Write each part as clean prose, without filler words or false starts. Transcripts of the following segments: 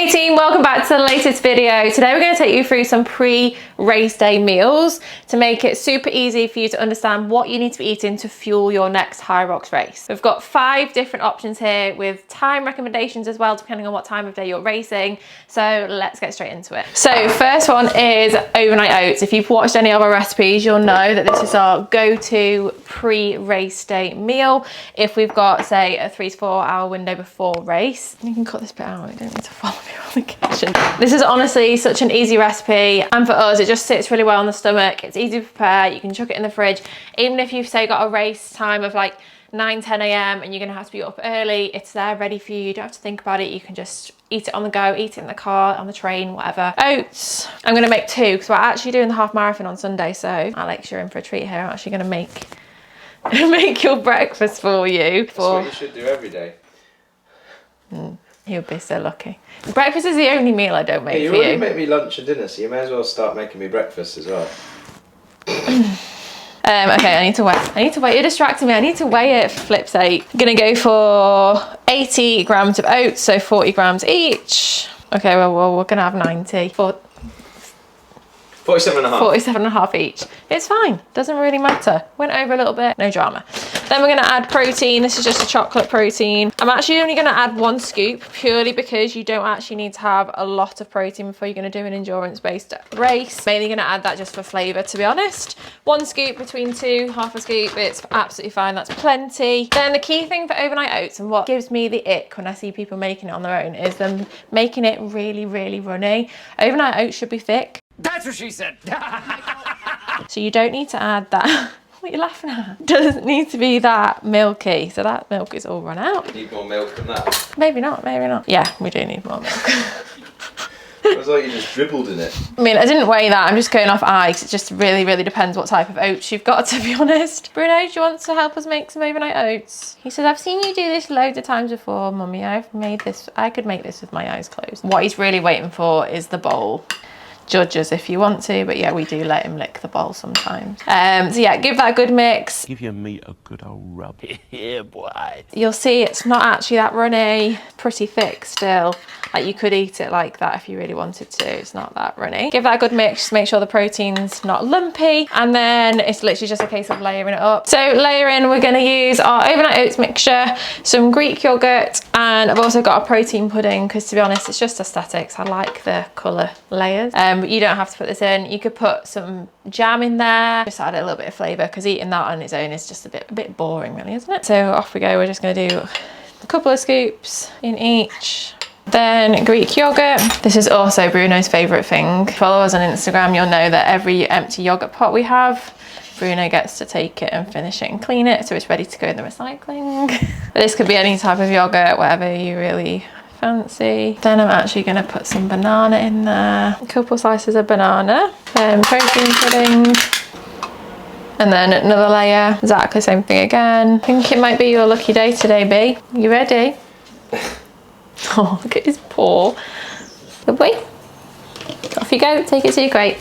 Hey team, welcome back to the latest video. Today we're going to take you through some pre-race day meals to make it super easy for you to understand what you need to be eating to fuel your next Hyrox race. We've got 5 different options here with time recommendations as well, depending on what time of day you're racing. So let's get straight into it. So first one is overnight oats. If you've watched any of our recipes, you'll know that this is our go-to pre-race day meal. If we've got, say, a 3 to 4 hour window before race, you can cut this bit out, you don't need to follow me around the kitchen. This is honestly such an easy recipe, and for us it just sits really well on the stomach. It's easy to prepare, you can chuck it in the fridge. Even if you've, say, got a race time of like 9-10 a.m. and you're gonna have to be up early, it's there ready for you. You don't have to think about it. You can just eat it on the go, eat it in the car, on the train, whatever. Oats, I'm gonna make 2 because we're actually doing the half marathon on Sunday, so Alex, you're in for a treat here. I'm actually gonna make your breakfast for you. That's what you should do every day. You'll be so lucky. Breakfast is the only meal I don't make for you. You already make me lunch and dinner, so you may as well start making me breakfast as well. Okay, I need to weigh. You're distracting me. I need to weigh it, for flip's sake. I'm gonna go for 80 grams of oats, so 40 grams each. Okay, well we're gonna have 90. 47.5. 47.5 each. It's fine, doesn't really matter. Went over a little bit, no drama. Then we're gonna add protein. This is just a chocolate protein. I'm actually only gonna add 1 scoop purely because you don't actually need to have a lot of protein before you're gonna do an endurance-based race. Mainly gonna add that just for flavor, to be honest. 1 scoop between 2, half a scoop, it's absolutely fine, that's plenty. Then the key thing for overnight oats, and what gives me the ick when I see people making it on their own, is them making it really, really runny. Overnight oats should be thick. That's what she said. So you don't need to add that. What are you laughing at? Doesn't need to be that milky. So that milk is all run out. Need more milk than that. Maybe not, maybe not. Yeah, we do need more milk. It was like you just dribbled in it. I mean, I didn't weigh that. I'm just going off eye because it just really, really depends what type of oats you've got, to be honest. Bruno, do you want to help us make some overnight oats? He says, I've seen you do this loads of times before, Mummy. I've made this. I could make this with my eyes closed. What he's really waiting for is the bowl. Judge us if you want to, but yeah, we do let him lick the bowl sometimes. So yeah, give that a good mix. Give your meat a good old rub. Yeah, boy. You'll see it's not actually that runny, pretty thick still. Like you could eat it like that if you really wanted to. It's not that runny. Give that a good mix, just make sure the protein's not lumpy, and then it's literally just a case of layering it up. So layering, we're gonna use our overnight oats mixture, some Greek yogurt, and I've also got a protein pudding because, to be honest, it's just aesthetics. I like the colour layers. But you don't have to put this in. You could put some jam in there, just add a little bit of flavour, because eating that on its own is just a bit boring, really, isn't it? So off we go. We're just going to do a couple of scoops in each. Then Greek yogurt. This is also Bruno's favourite thing. Follow us on Instagram, you'll know that every empty yogurt pot we have, Bruno gets to take it and finish it and clean it, so it's ready to go in the recycling. But this could be any type of yogurt, whatever you really fancy. Then I'm actually going to put some banana in there. A couple slices of banana. Then protein pudding. And then another layer. Exactly the same thing again. I think it might be your lucky day today, B. You ready? Oh, look at his paw. Good boy. Off you go. Take it to your crate.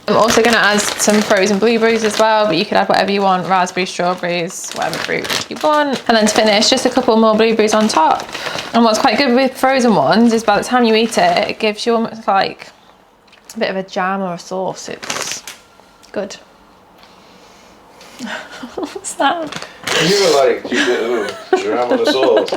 I'm also going to add some frozen blueberries as well, but you could add whatever you want, raspberries, strawberries, whatever fruit you want. And then to finish, just a couple more blueberries on top. And what's quite good with frozen ones is by the time you eat it, it gives you almost like a bit of a jam or a sauce. It's good. What's that? You were like, jam on a sauce.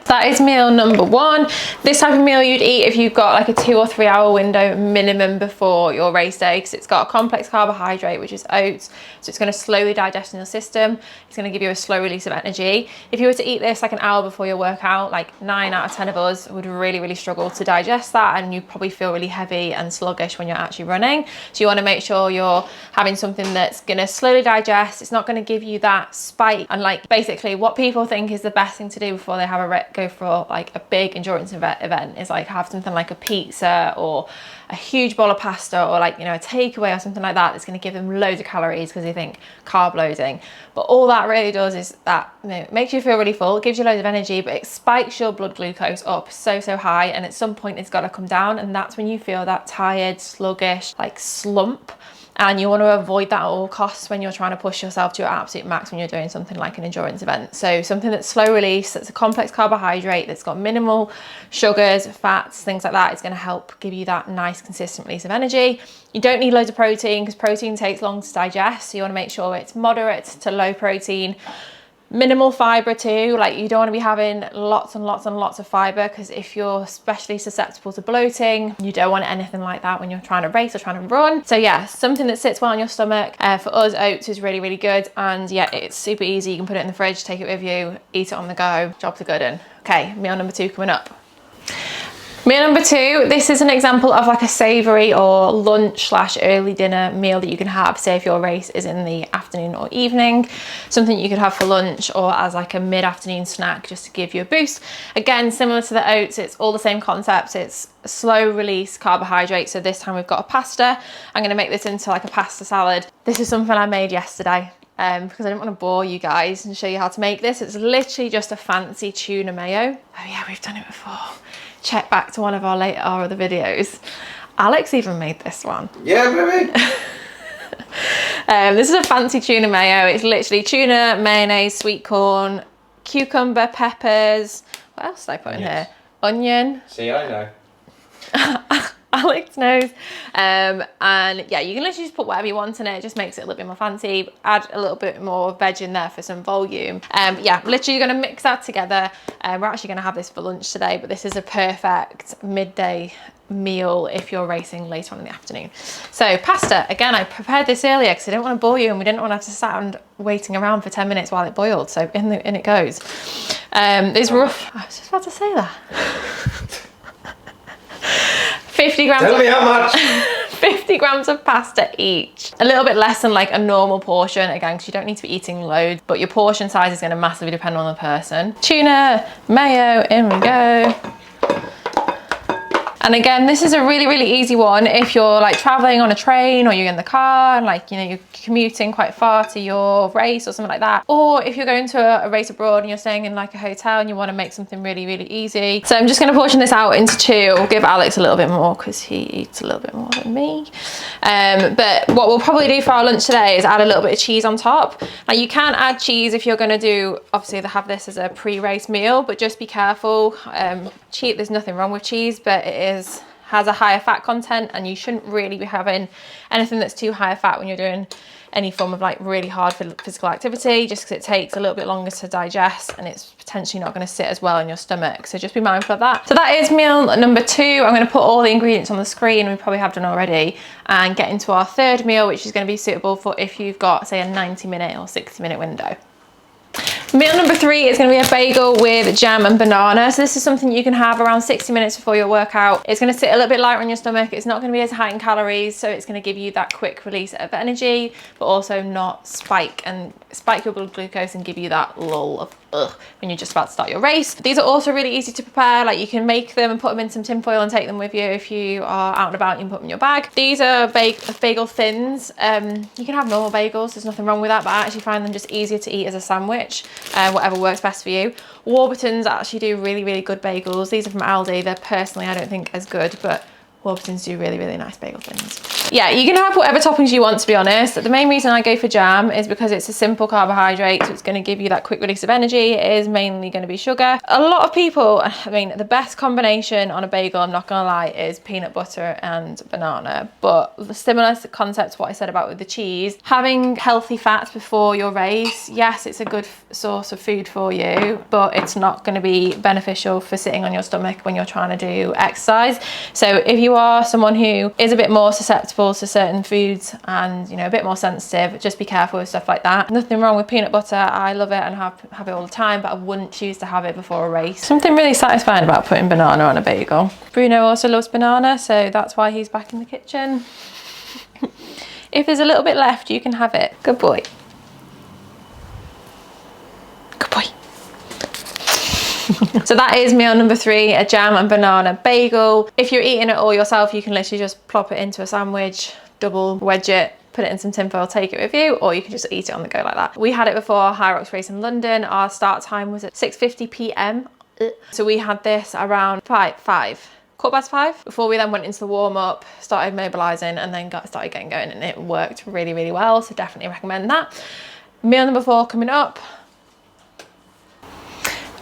That is meal number 1. This type of meal you'd eat if you've got like a 2 or 3 hour window minimum before your race day, because it's got a complex carbohydrate, which is oats. So it's going to slowly digest in your system. It's going to give you a slow release of energy. If you were to eat this like an hour before your workout, like 9 out of 10 of us would really, really struggle to digest that, and you probably feel really heavy and sluggish when you're actually running. So you want to make sure you're having something that's going to slowly digest. It's not going to give you that spike. And like basically what people think is the best thing to do before they have a go for like a big endurance event is like have something like a pizza or a huge bowl of pasta, or like, you know, a takeaway or something like that that's going to give them loads of calories because they think carb loading. But all that really does is that, you know, it makes you feel really full, it gives you loads of energy, but it spikes your blood glucose up so high, and at some point it's got to come down, and that's when you feel that tired, sluggish, like slump. And you want to avoid that at all costs when you're trying to push yourself to your absolute max when you're doing something like an endurance event. So something that's slow release, that's a complex carbohydrate, that's got minimal sugars, fats, things like that, is going to help give you that nice consistent release of energy. You don't need loads of protein because protein takes long to digest. So you want to make sure it's moderate to low protein. Minimal fiber too, like you don't want to be having lots and lots and lots of fiber, because if you're especially susceptible to bloating, you don't want anything like that when you're trying to race or trying to run. So yeah, something that sits well on your stomach. For us, oats is really, really good, and yeah, it's super easy. You can put it in the fridge, take it with you, eat it on the go, jobs are good. And okay, meal number 2 coming up. Meal number 2, this is an example of like a savoury or lunch / early dinner meal that you can have, say if your race is in the afternoon or evening, something you could have for lunch or as like a mid-afternoon snack just to give you a boost. Again, similar to the oats, it's all the same concepts. It's a slow release carbohydrate. So this time we've got a pasta. I'm going to make this into like a pasta salad. This is something I made yesterday. Because I didn't want to bore you guys and show you how to make this. It's literally just a fancy tuna mayo. Oh yeah, we've done it before. Check back to one of our other videos. Alex even made this one. Yeah, baby. This is a fancy tuna mayo. It's literally tuna, mayonnaise, sweet corn, cucumber, peppers. What else did I put in here? Onion. See, I know. Alex knows. And yeah, you can literally just put whatever you want in it. It just makes it a little bit more fancy. Add a little bit more veg in there for some volume. Yeah, literally you're going to mix that together. We're actually going to have this for lunch today, but this is a perfect midday meal if you're racing later on in the afternoon. So pasta, again, I prepared this earlier because I didn't want to bore you and we didn't want to have to stand waiting around for 10 minutes while it boiled. So in it goes. It's rough. I was just about to say that. 50 grams. Tell me how much. 50 grams of pasta each. A little bit less than like a normal portion, again, because you don't need to be eating loads, but your portion size is going to massively depend on the person. Tuna, mayo, in we go. And again, this is a really, really easy one if you're like traveling on a train or you're in the car and like, you know, you're commuting quite far to your race or something like that. Or if you're going to a race abroad and you're staying in like a hotel and you want to make something really, really easy. So I'm just going to portion this out into 2. I'll give Alex a little bit more because he eats a little bit more than me. But what we'll probably do for our lunch today is add a little bit of cheese on top. Now you can add cheese if you're going to do, obviously they have this as a pre-race meal, but just be careful. There's nothing wrong with cheese, but it has a higher fat content and you shouldn't really be having anything that's too high fat when you're doing any form of like really hard physical activity, just because it takes a little bit longer to digest and it's potentially not going to sit as well in your stomach. So just be mindful of that. So that is meal number 2. I'm going to put all the ingredients on the screen. We probably have done already, and get into our 3rd meal, which is going to be suitable for if you've got say a 90-minute or 60-minute window. Meal number 3 is going to be a bagel with jam and banana. So this is something you can have around 60 minutes before your workout. It's going to sit a little bit lighter on your stomach. It's not going to be as high in calories, so it's going to give you that quick release of energy, but also not spike your blood glucose and give you that lull of when you're just about to start your race. These are also really easy to prepare. Like you can make them and put them in some tin foil and take them with you if you are out and about. You can put them in your bag. These are bagel thins. You can have normal bagels, there's nothing wrong with that, but I actually find them just easier to eat as a sandwich. Whatever works best for you. Warburton's actually do really, really good bagels. These are from Aldi. They're personally, I don't think as good, but Warburton's do really, really nice bagel thins. Yeah, you can have whatever toppings you want, to be honest. The main reason I go for jam is because it's a simple carbohydrate, so it's going to give you that quick release of energy. It is mainly going to be sugar. A lot of people, I mean, the best combination on a bagel, I'm not going to lie, is peanut butter and banana. But the similar concept to what I said about with the cheese, having healthy fats before your race, yes, it's a good source of food for you, but it's not going to be beneficial for sitting on your stomach when you're trying to do exercise. So if you are someone who is a bit more susceptible to certain foods and, you know, a bit more sensitive, just be careful with stuff like that. Nothing wrong with peanut butter. I love it and have it all the time, but I wouldn't choose to have it before a race. Something really satisfying about putting banana on a bagel. Bruno also loves banana, so that's why he's back in the kitchen. If there's a little bit left, you can have it. Good boy. Good boy. So that is meal number 3, a jam and banana bagel. If you're eating it all yourself, you can literally just plop it into a sandwich, double wedge it, put it in some tin foil, take it with you, or you can just eat it on the go like that. We had it before our Hyrox race in London. Our start time was at 6:50 p.m. So we had this around 5 5 before we then went into the warm-up, started mobilizing, and then started getting going, and it worked really, really well. So definitely recommend that. Meal number 4 coming up.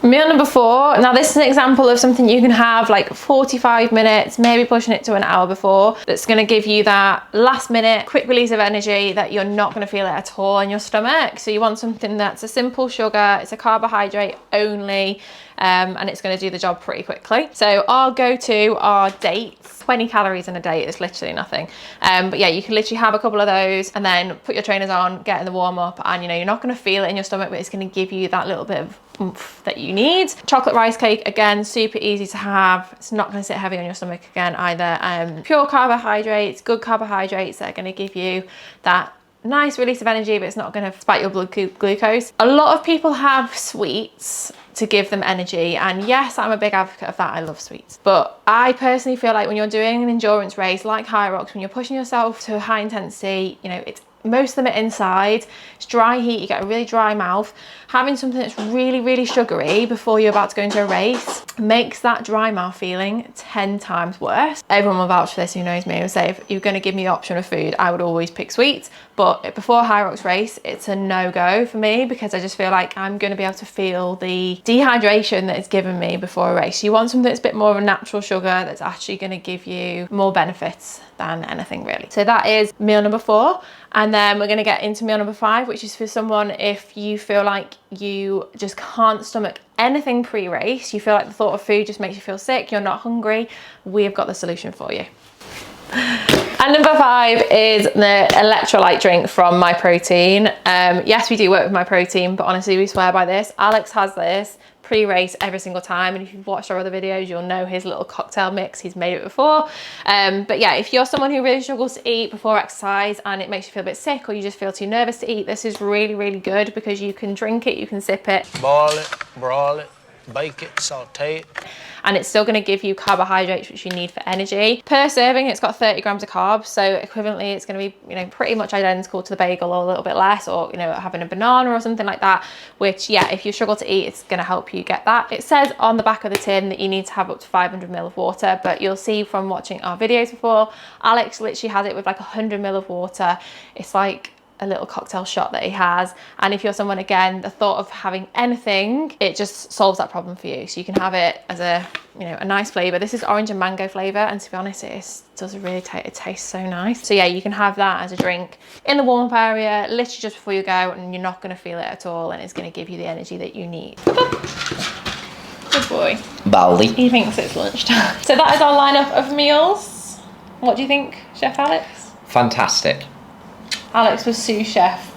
Meal number 4, now this is an example of something you can have like 45 minutes, maybe pushing it to an hour before, that's going to give you that last minute quick release of energy that you're not going to feel it at all in your stomach. So you want something that's a simple sugar, it's a carbohydrate only, and it's going to do the job pretty quickly. So our go-to are dates. 20 calories in a date is literally nothing, but yeah, you can literally have a couple of those and then put your trainers on, get in the warm-up, and you know, you're not going to feel it in your stomach, but it's going to give you that little bit of oomph that you need. Chocolate rice cake, again, super easy to have. It's not going to sit heavy on your stomach again either. Pure carbohydrates, good carbohydrates that are going to give you that nice release of energy, but it's not going to spike your blood glucose. A lot of people have sweets to give them energy, and yes, I'm a big advocate of that. I love sweets, but I personally feel like when you're doing an endurance race like Hyrox, when you're pushing yourself to a high intensity, you know, it's most of them are inside, it's dry heat, you get a really dry mouth. Having something that's really, really sugary before you're about to go into a race makes that dry mouth feeling 10 times worse. Everyone will vouch for this who knows me, will say if you're going to give me the option of food, I would always pick sweets. But before Hyrox race, it's a no-go for me, because I just feel like I'm going to be able to feel the dehydration that it's given me before a race. You want something that's a bit more of a natural sugar that's actually going to give you more benefits than anything really. So that is meal number 4. And then we're going to get into meal number 5, which is for someone if you feel like you just can't stomach anything pre-race, you feel like the thought of food just makes you feel sick, you're not hungry, we've got the solution for you. And number 5 is the electrolyte drink from My Protein. Yes, we do work with My Protein, but honestly, we swear by this. Alex has this pre-race every single time, and if you've watched our other videos, you'll know his little cocktail mix. He's made it before. But yeah, if you're someone who really struggles to eat before exercise and it makes you feel a bit sick, or you just feel too nervous to eat, this is really, really good, because you can drink it, you can sip it, boil it, broil it, bake it, saute it, and it's still going to give you carbohydrates, which you need for energy. Per serving, it's got 30 grams of carbs, so equivalently it's going to be, you know, pretty much identical to the bagel, or a little bit less, or, you know, having a banana or something like that, which, yeah, if you struggle to eat, it's going to help you get that. It says on the back of the tin that you need to have up to 500 ml of water, but you'll see from watching our videos before, Alex literally has it with like 100 ml of water. It's like a little cocktail shot that he has. And if you're someone, again, the thought of having anything, it just solves that problem for you. So you can have it as a, you know, a nice flavor. This is orange and mango flavor, and to be honest, it does really it tastes so nice. So yeah, you can have that as a drink in the warm-up area, literally just before you go, and you're not going to feel it at all, and it's going to give you the energy that you need. Good boy. Baldy. He thinks it's lunchtime. So that is our lineup of meals. What do you think, Chef Alex? Fantastic. Alex was sous chef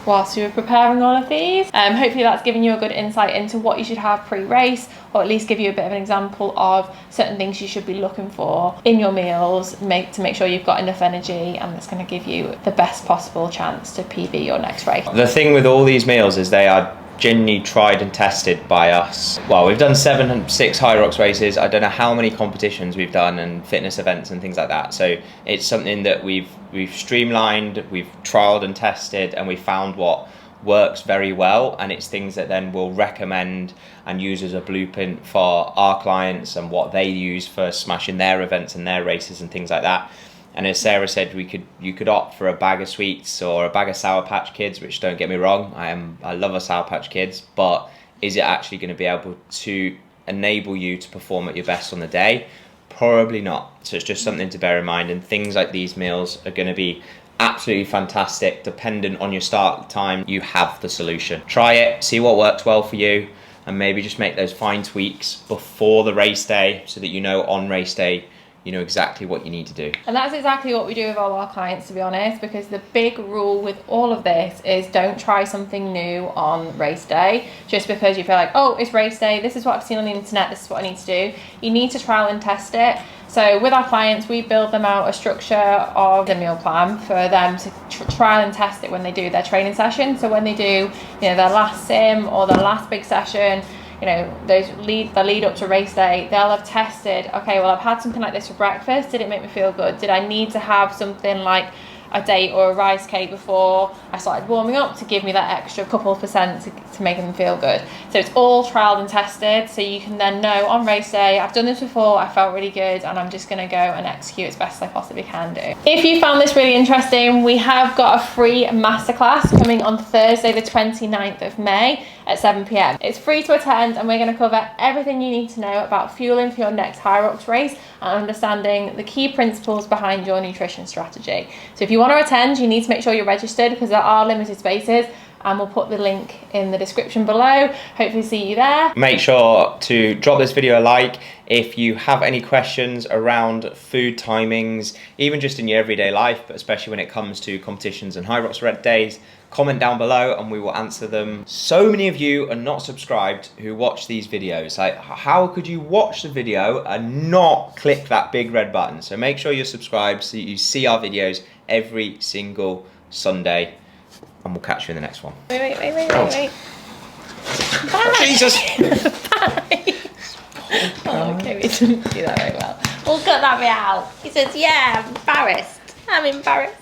whilst we were preparing all of these. Hopefully that's given you a good insight into what you should have pre-race, or at least give you a bit of an example of certain things you should be looking for in your meals to make sure you've got enough energy, and that's going to give you the best possible chance to PB your next race. The thing with all these meals is they are genuinely tried and tested by us. Well, we've done 6 Hyrox races. I don't know how many competitions we've done and fitness events and things like that. So it's something that we've streamlined, we've trialed and tested, and we found what works very well, and it's things that then we'll recommend and use as a blueprint for our clients and what they use for smashing their events and their races and things like that. And as Sarah said, you could opt for a bag of sweets or a bag of Sour Patch Kids, which, don't get me wrong, I love a Sour Patch Kids, but is it actually going to be able to enable you to perform at your best on the day? Probably not. So it's just something to bear in mind, and things like these meals are going to be absolutely fantastic. Dependent on your start time, you have the solution. Try it, see what works well for you, and maybe just make those fine tweaks before the race day, so that you know on race day you know exactly what you need to do. And that's exactly what we do with all our clients, to be honest, because the big rule with all of this is don't try something new on race day just because you feel like, oh, it's race day, this is what I've seen on the internet, this is what I need to do. You need to trial and test it. So with our clients, we build them out a structure of the meal plan for them to trial and test it when they do their training session. So when they do, you know, their last sim or their last big session, you know, the lead up to race day, they'll have tested, okay, well, I've had something like this for breakfast. Did it make me feel good? Did I need to have something like a date or a rice cake before I started warming up to give me that extra couple of percent to make them feel good. So it's all trialed and tested, so you can then know on race day, I've done this before, I felt really good, and I'm just going to go and execute as best as I possibly can do. If you found this really interesting, we have got a free masterclass coming on Thursday the 29th of May at 7 p.m. It's free to attend, and we're going to cover everything you need to know about fueling for your next Hyrox race and understanding the key principles behind your nutrition strategy. So if you want to attend, you need to make sure you're registered because there are limited spaces, and we'll put the link in the description below. Hopefully see you there. Make sure to drop this video a like. If you have any questions around food timings, even just in your everyday life, but especially when it comes to competitions and Hyrox red days, comment down below and we will answer them. So many of you are not subscribed who watch these videos. Like, how could you watch the video and not click that big red button? So make sure you're subscribed so you see our videos every single Sunday. And we'll catch you in the next one. Wait. Bye. Jesus! Bye. Oh, okay, we didn't do that very well. We'll cut that bit out. He says, yeah, I'm embarrassed. I'm embarrassed.